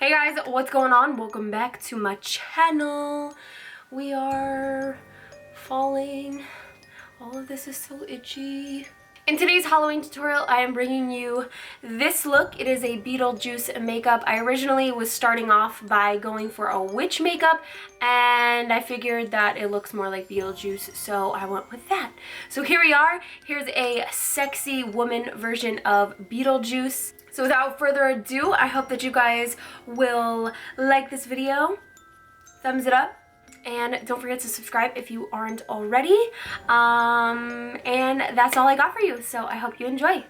Hey guys, what's going on? Welcome back to my channel. We are falling. All of this is so itchy. In today's Halloween tutorial, I am bringing you this look. It is a Beetlejuice makeup. I originally was starting off by going for a witch makeup, and I figured that it looks more like Beetlejuice, so I went with that. So here we are. Here's a sexy woman version of Beetlejuice. So without further ado, I hope that you guys will like this video, thumbs it up, and don't forget to subscribe if you aren't already. And that's all I got for you, so I hope you enjoy.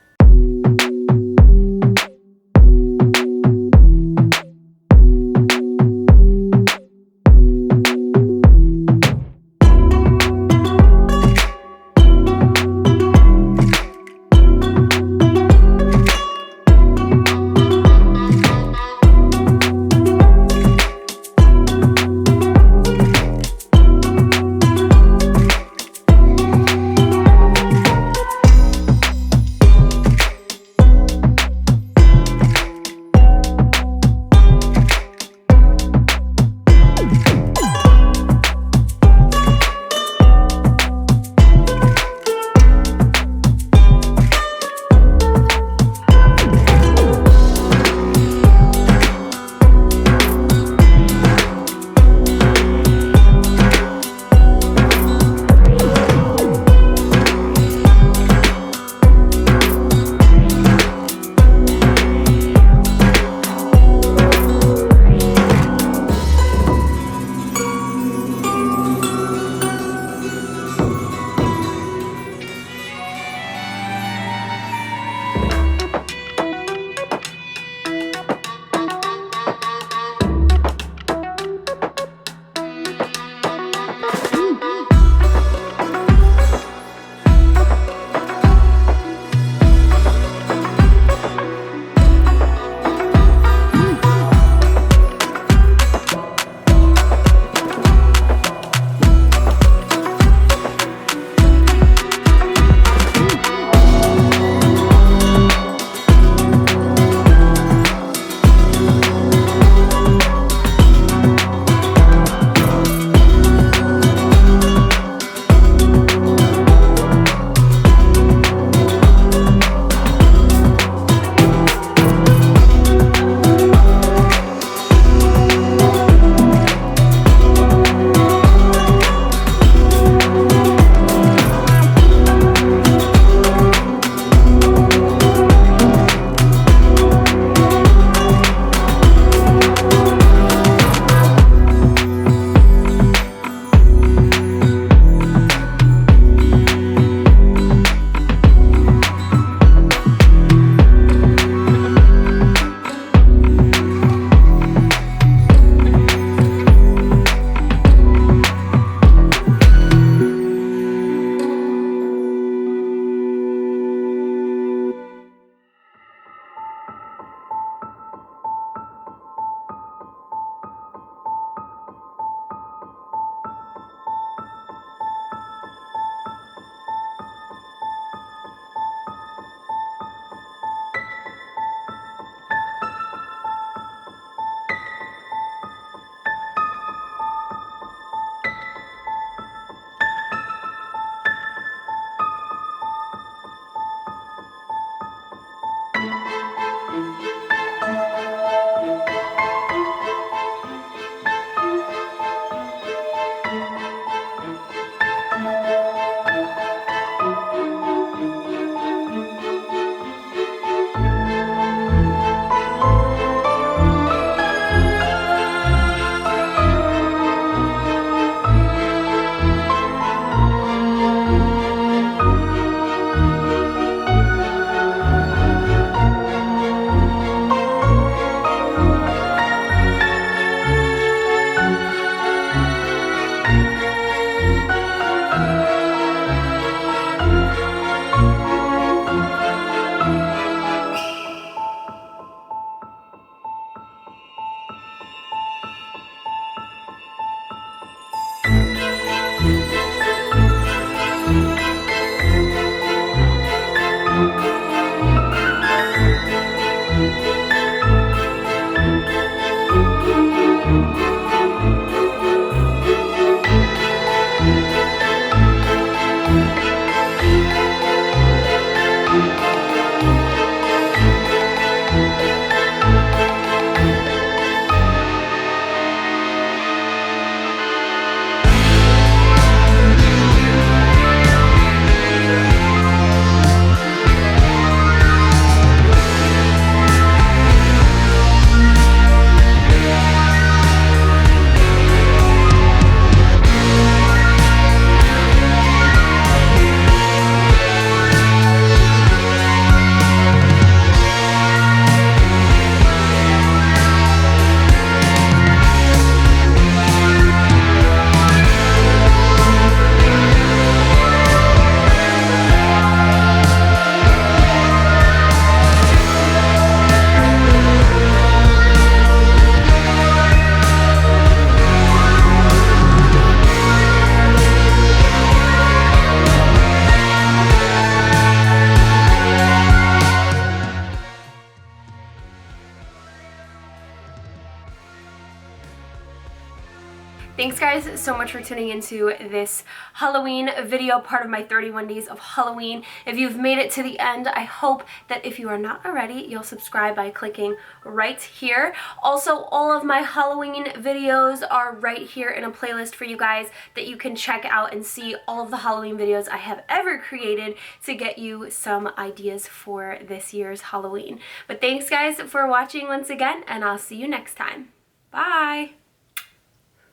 Thanks guys so much for tuning into this Halloween video, part of my 31 days of Halloween. If you've made it to the end, I hope that if you are not already, you'll subscribe by clicking right here. Also, all of my Halloween videos are right here in a playlist for you guys that you can check out and see all of the Halloween videos I have ever created to get you some ideas for this year's Halloween. But thanks guys for watching once again, and I'll see you next time. Bye!